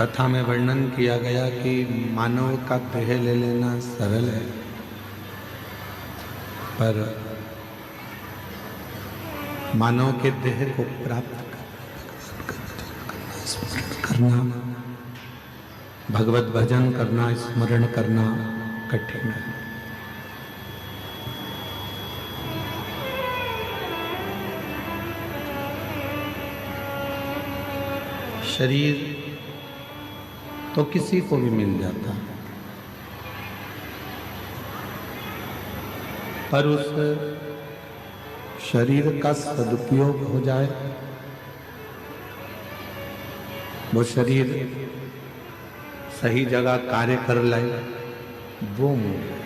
कथा में वर्णन किया गया कि मानव का देह ले लेना सरल है, पर मानव के देह को प्राप्त करना, भगवत भजन करना, स्मरण करना कठिन है। शरीर तो किसी को भी मिल जाता, पर उस शरीर का सदुपयोग हो जाए, वो शरीर सही जगह कार्य कर लाए, वो मूल्य।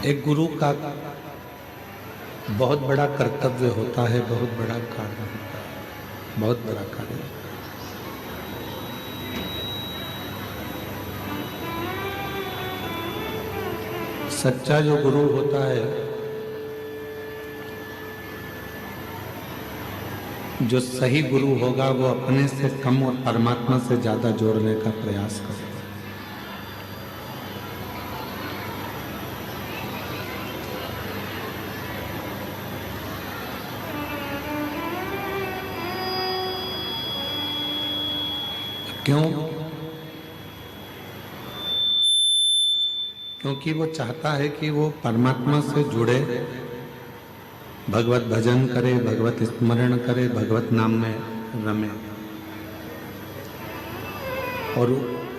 एक गुरु का बहुत बड़ा कर्तव्य होता है, बहुत बड़ा कार्य होता है, बहुत बड़ा कार्य होता है। सच्चा जो गुरु होता है, जो सही गुरु होगा, वो अपने से कम और परमात्मा से ज्यादा जोड़ने का प्रयास करेगा। क्यों? क्योंकि वो चाहता है कि वो परमात्मा से जुड़े, भगवत भजन करे, भगवत स्मरण करे, भगवत नाम में रमे, और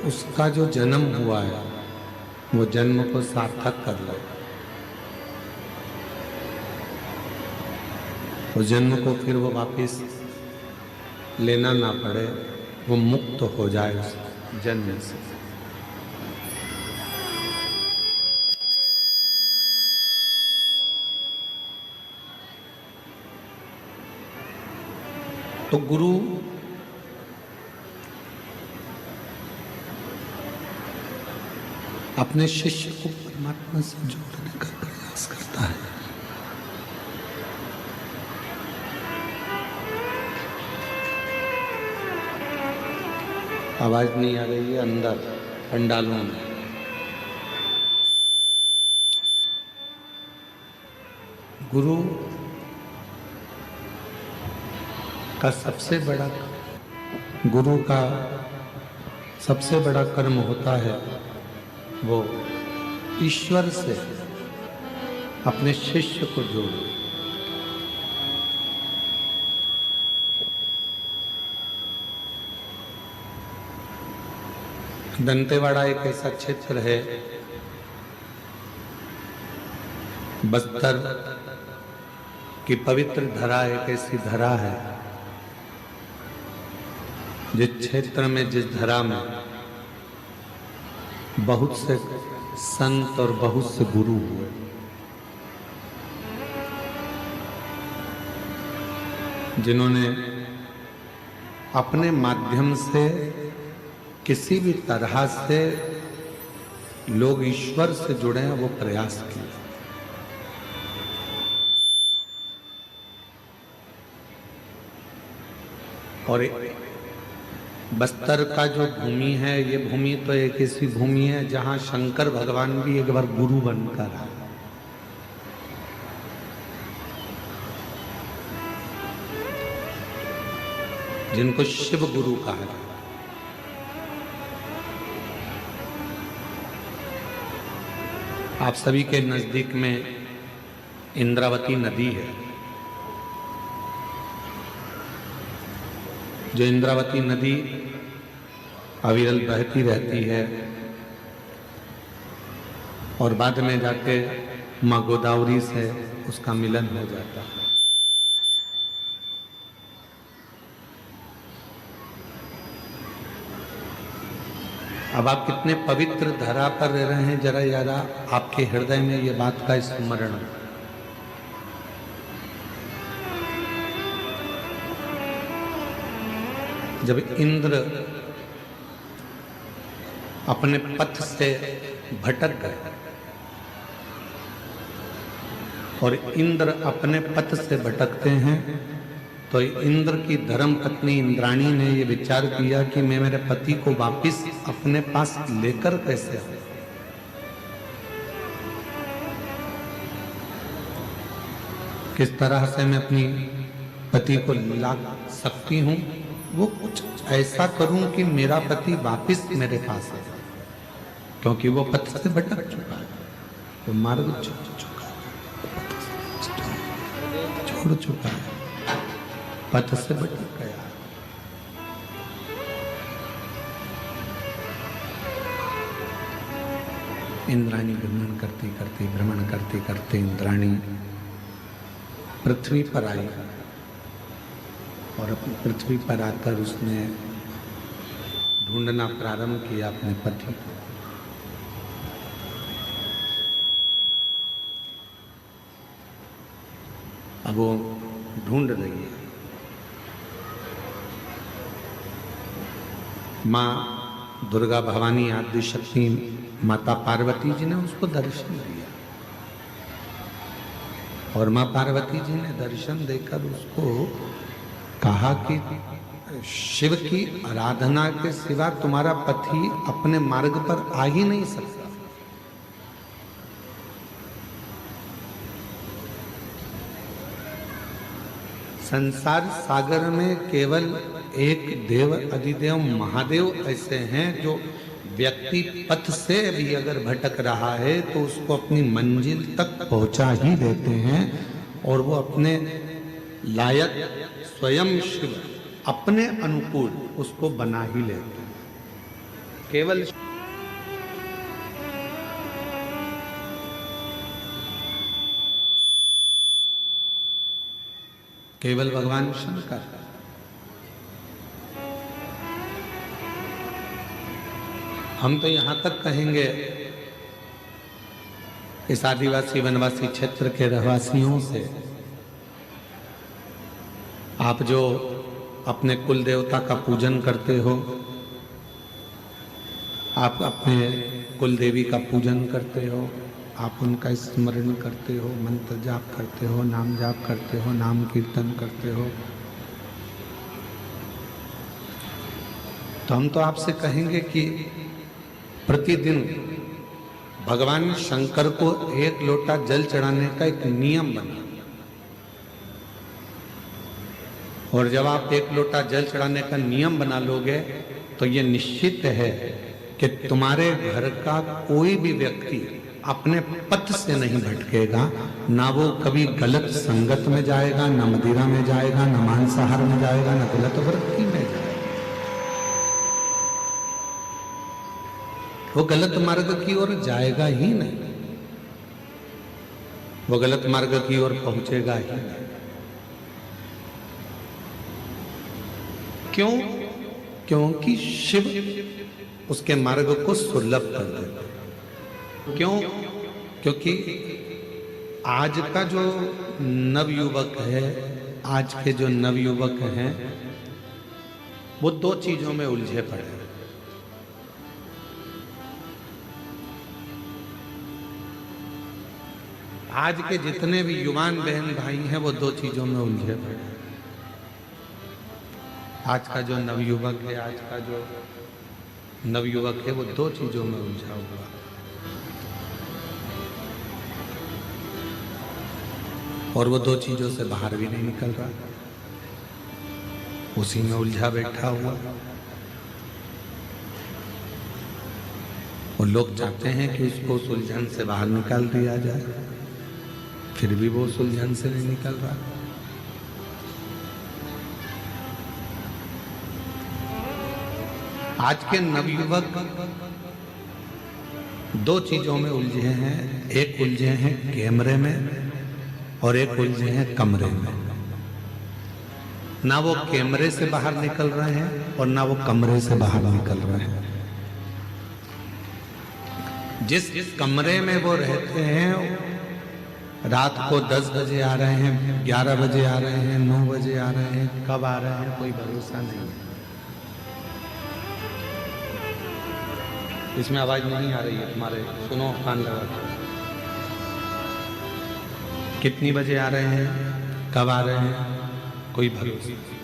उसका जो जन्म हुआ है वो जन्म को सार्थक कर ले, वो जन्म को फिर वो वापस लेना ना पड़े, वो मुक्त हो जाए उस जन्म से। तो गुरु अपने शिष्य को परमात्मा से जोड़ने का प्रयास करता है। आवाज नहीं आ रही है अंदर पंडालों में। गुरु का सबसे बड़ा कर्म होता है, वो ईश्वर से अपने शिष्य को जोड़े। दंतेवाड़ा एक ऐसा क्षेत्र है, बस्तर की पवित्र धरा एक ऐसी धरा है, जिस क्षेत्र में, जिस धरा में बहुत से संत और बहुत से गुरु हुए। जिन्होंने अपने माध्यम से किसी भी तरह से लोग ईश्वर से जुड़े हैं, वो प्रयास किए। और बस्तर का जो भूमि है, ये भूमि तो एक ऐसी भूमि है जहां शंकर भगवान भी एक बार गुरु बनकर आए। जिनको शिव गुरु कहा है। आप सभी के नजदीक में इंद्रावती नदी है। जो इंद्रावती नदी अविरल बहती रहती है और बाद में जाके माँ गोदावरी से उसका मिलन हो जाता है। अब आप कितने पवित्र धरा पर रह रहे हैं, जरा यारा आपके हृदय में ये बात का स्मरण हो। जब इंद्र अपने पथ से भटक गए और इंद्र अपने पथ से भटकते हैं तो इंद्र की धर्म पत्नी इंद्राणी ने ये विचार किया कि मैं मेरे पति को वापिस अपने पास लेकर कैसे आऊं। किस तरह से मैं अपनी पति को ला सकती हूं, वो कुछ ऐसा करूं कि मेरा पति वापिस मेरे पास आए, क्योंकि वो पथ से भटक चुका है, वो मार्ग छोड़ चुका है, पथ से भटक गया। इंद्राणी भ्रमण करते करते इंद्राणी पृथ्वी पर आई और अपनी पृथ्वी पर आकर उसने ढूंढना प्रारंभ किया अपने पति को। अब वो ढूंढ रही है। माँ दुर्गा भवानी आदि शक्ति माता पार्वती जी ने उसको दर्शन दिया और माँ पार्वती जी ने दर्शन देकर उसको कहा कि शिव की आराधना के सिवा तुम्हारा पति अपने मार्ग पर आ ही नहीं सकता। संसार सागर में केवल एक देव अधिदेव महादेव ऐसे हैं जो व्यक्ति पथ से भी अगर भटक रहा है तो उसको अपनी मंजिल तक पहुंचा ही देते हैं और वो अपने लायक स्वयं शिव अपने अनुकूल उसको बना ही लेते हैं। केवल भगवान शंकर। हम तो यहां तक कहेंगे इस आदिवासी वनवासी क्षेत्र के रहवासियों से, आप जो अपने कुल देवता का पूजन करते हो, आप अपने कुल देवी का पूजन करते हो, आप उनका स्मरण करते हो, मंत्र जाप करते हो, नाम जाप करते हो, नाम कीर्तन करते हो, तो हम तो आपसे कहेंगे कि प्रतिदिन भगवान शंकर को एक लोटा जल चढ़ाने का एक नियम बना, और जब आप एक लोटा जल चढ़ाने का नियम बना लोगे तो ये निश्चित है कि तुम्हारे घर का कोई भी व्यक्ति अपने पथ से नहीं भटकेगा, ना वो कभी गलत संगत में जाएगा, ना मदिरा में जाएगा, ना मांसाहार में जाएगा, ना गलत वृत्ति में जाएगा। वो गलत मार्ग की ओर जाएगा ही नहीं, वो गलत मार्ग की ओर पहुंचेगा ही नहीं। क्यों? क्योंकि शिव उसके मार्ग को सुलभ कर देते। क्यों? क्योंकि आज का जो नवयुवक है, आज के जो नवयुवक हैं, वो दो चीजों में उलझे पड़े हैं। आज के जितने भी युवान बहन भाई हैं वो दो चीजों में उलझे पड़े हैं। आज का जो नवयुवक है, आज का जो नवयुवक है वो दो चीजों में उलझा हुआ। और वो दो चीजों से बाहर भी नहीं निकल रहा, उसी में उलझा बैठा हुआ। और लोग चाहते हैं कि उसको उस उलझन से बाहर निकाल दिया जाए, फिर भी वो उस उलझन से नहीं निकल रहा। आज के नवयुवक दो चीजों में उलझे हैं, एक उलझे हैं कैमरे में और एक उलझे हैं कमरे में। ना वो कैमरे से बाहर निकल रहे हैं और ना वो कमरे से बाहर निकल रहे हैं। जिस कमरे में वो रहते हैं, रात को 10 बजे आ रहे हैं, 11 बजे आ रहे हैं, 9 बजे आ रहे हैं, कब आ रहे हैं कोई भरोसा नहीं है। इसमें आवाज नहीं आ रही है तुम्हारे, सुनो कान लगा। कितनी बजे आ रहे हैं, कब आ रहे हैं, कोई भरोसा नहीं।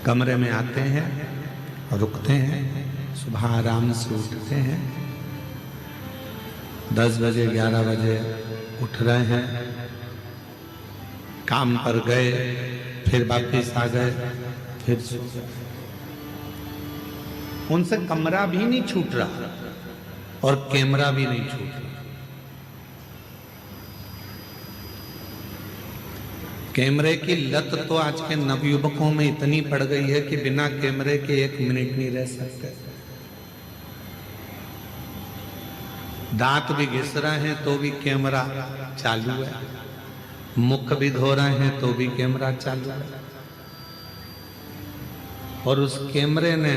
कमरे में आते हैं और रुकते हैं, सुबह आराम से उठते हैं, 10 बजे 11 बजे उठ रहे हैं, काम पर गए, फिर वापिस आ गए, फिर सो गए। उनसे कमरा भी नहीं छूट रहा और कैमरा भी नहीं छूट रहा। कैमरे की लत तो आज के नवयुवकों में इतनी पड़ गई है कि बिना कैमरे के 1 मिनट नहीं रह सकते। दांत भी घिस रहे हैं तो भी कैमरा चालू है, मुख भी धो रहे हैं तो भी कैमरा चालू है। और उस कैमरे ने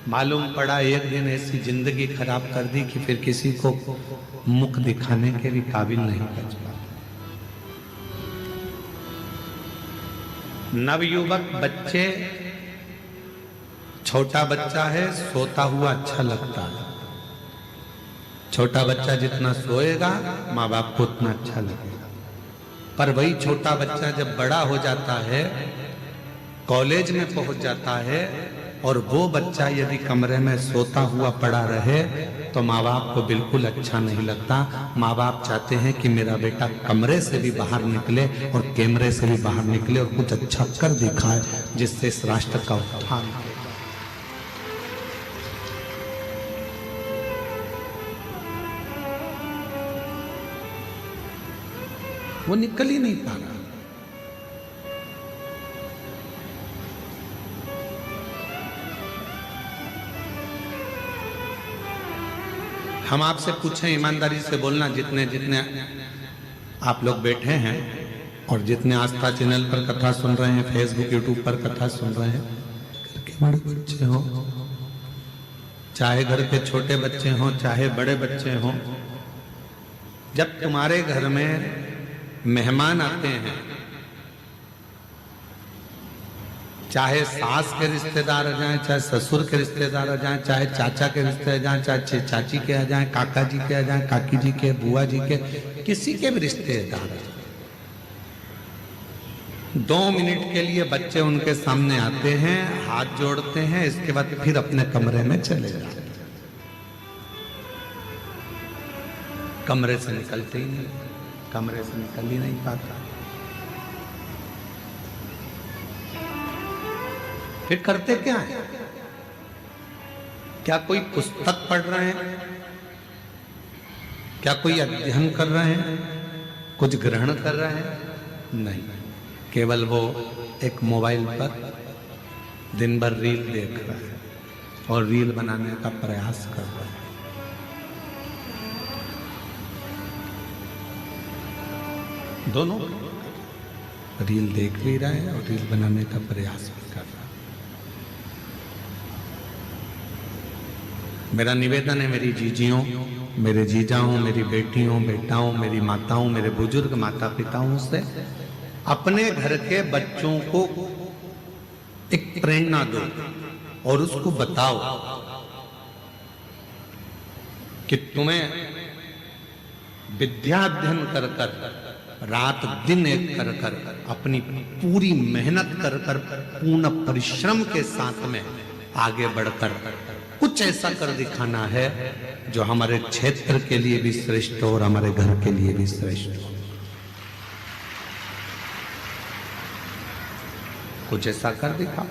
मालूम पड़ा एक दिन ऐसी जिंदगी खराब कर दी कि फिर किसी को मुख दिखाने के भी काबिल नहीं बच पाता। नवयुवक बच्चे, छोटा बच्चा है, सोता हुआ अच्छा लगता है। छोटा बच्चा जितना सोएगा माँ बाप को उतना अच्छा लगेगा। पर वही छोटा बच्चा जब बड़ा हो जाता है, कॉलेज में पहुंच जाता है, और वो बच्चा यदि कमरे में सोता हुआ पड़ा रहे तो माँ बाप को बिल्कुल अच्छा नहीं लगता। माँ बाप चाहते हैं कि मेरा बेटा कमरे से भी बाहर निकले और कैमरे से भी बाहर निकले और कुछ अच्छा कर दिखाए जिससे इस राष्ट्र का उत्थान हो। वो निकल ही नहीं पा रहा। हम आपसे पूछें, ईमानदारी से बोलना, जितने जितने आप लोग बैठे हैं और जितने आस्था चैनल पर कथा सुन रहे हैं, फेसबुक यूट्यूब पर कथा सुन रहे हैं, घर के बड़े बच्चे हो चाहे घर के छोटे बच्चे हों चाहे बड़े बच्चे हों, जब तुम्हारे घर में मेहमान आते हैं, चाहे सास के रिश्तेदार आ जाएं, चाहे ससुर के रिश्तेदार आ जाएं, चाहे चाचा के रिश्तेदार आ जाएं, चाहे चाची के आ जाएं, काका जी के आ जाएं, काकी जी के, बुआ जी के, किसी के भी रिश्तेदार आ जाएं, 2 मिनट के लिए बच्चे उनके सामने आते हैं, हाथ जोड़ते हैं, इसके बाद फिर अपने कमरे में चले जाते हैं। कमरे से निकलते ही नहीं, कमरे से निकल ही नहीं पाता। फिर करते क्या है? क्या कोई पुस्तक पढ़ रहे हैं? क्या कोई अध्ययन कर रहे हैं? कुछ ग्रहण कर रहे हैं? नहीं, केवल वो एक मोबाइल पर दिन भर रील देख रहा है और रील बनाने का प्रयास कर रहा है। दोनों रील देख भी रहा है और रील बनाने का प्रयास भी कर रहा है। मेरा निवेदन है मेरी जीजियों, मेरे जीजाओं, मेरी बेटियों, बेटाओं, मेरी माताओं, मेरे बुजुर्ग माता पिताओं से अपने घर के बच्चों को एक प्रेरणा दो और उसको बताओ कि तुम्हें विद्या अध्ययन कर कर, रात दिन एक कर कर, अपनी पूरी मेहनत कर कर, पूर्ण परिश्रम के साथ में आगे बढ़कर कुछ ऐसा कर दिखाना है जो हमारे क्षेत्र के लिए भी श्रेष्ठ हो और हमारे घर के लिए भी श्रेष्ठ हो। कुछ ऐसा कर दिखा।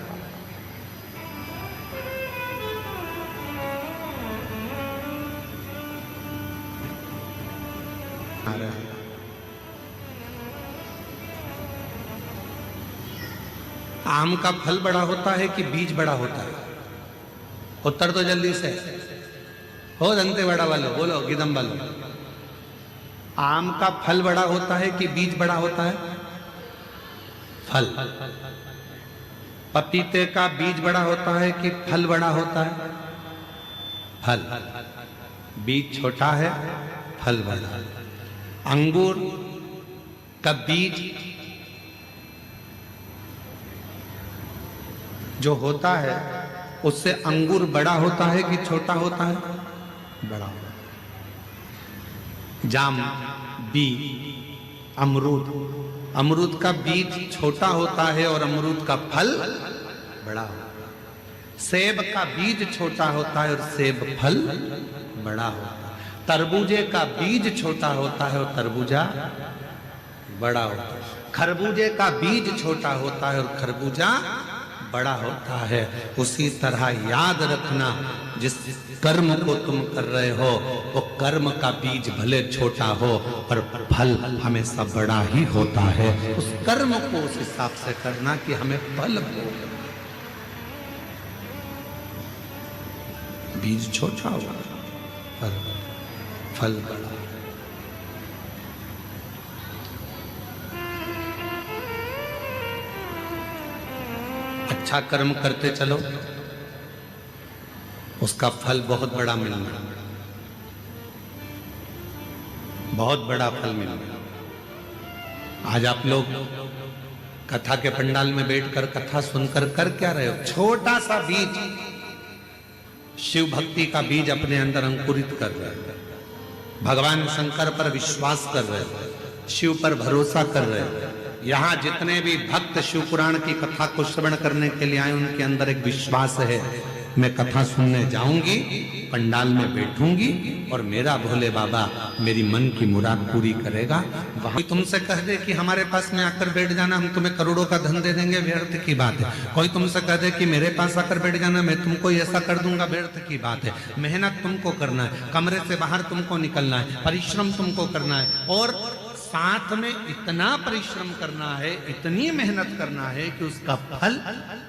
आम का फल बड़ा होता है कि बीज बड़ा होता है? उत्तर तो जल्दी से हो, दंते बड़ा वालों बोलो, गिदम वालों। आम का फल बड़ा होता है कि बीज बड़ा होता है? फल। पपीते का बीज बड़ा होता है कि फल बड़ा होता है? फल। बीज छोटा है, फल बड़ा है। अंगूर का बीज जो होता है उससे अंगूर बड़ा होता है कि छोटा होता है? बड़ा होता है। जाम, बी, अमरूद, अमरूद का बीज छोटा होता है और अमरूद का फल बड़ा होता है। सेब का बीज छोटा होता है और सेब फल बड़ा होता है। तरबूजे का बीज छोटा होता है और तरबूजा बड़ा होता है। खरबूजे का बीज छोटा होता है और खरबूजा बड़ा होता है। उसी तरह याद रखना, जिस कर्म को तुम कर रहे हो वो कर्म का बीज भले छोटा हो पर फल हमेशा बड़ा ही होता है। उस कर्म को उस हिसाब से करना कि हमें फल मिले। बीज छोटा होगा पर फल बड़ा। अच्छा कर्म करते चलो, उसका फल बहुत बड़ा मिलना, बहुत बड़ा फल मिलना। आज आप लोग कथा के पंडाल में बैठकर कथा सुनकर कर क्या रहे हो? छोटा सा बीज, शिव भक्ति का बीज अपने अंदर अंकुरित कर रहे हैं। भगवान शंकर पर विश्वास कर रहे हैं, शिव पर भरोसा कर रहे हैं। यहाँ जितने भी भक्त शिव पुराण की कथा को श्रवण करने के लिए आए, उनके अंदर एक विश्वास है, मैं कथा सुनने जाऊंगी, पंडाल में बैठूंगी और मेरा भोले बाबा मेरी मन की मुराद पूरी करेगा। वहां तुमसे कह दे कि हमारे पास में आकर बैठ जाना, हम तुम्हें करोड़ों का धन दे देंगे, व्यर्थ की बात है। कोई तुमसे कह दे कि मेरे पास आकर बैठ जाना, मैं तुमको ऐसा कर दूंगा, व्यर्थ की बात है। मेहनत तुमको करना है, कमरे से बाहर तुमको निकलना है, परिश्रम तुमको करना है और साथ में इतना परिश्रम करना है, इतनी मेहनत करना है कि उसका फल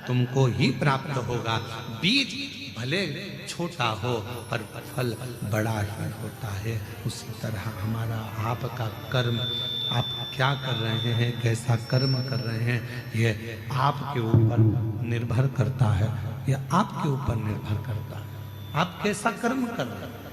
तुमको ही प्राप्त होगा। बीज भले छोटा हो पर फल बड़ा ही होता है। उसी तरह हमारा आपका कर्म, आप क्या कर रहे हैं, कैसा कर्म कर रहे हैं, ये आपके ऊपर निर्भर करता है। यह आपके ऊपर निर्भर करता है, आप कैसा कर्म कर रहे हैं।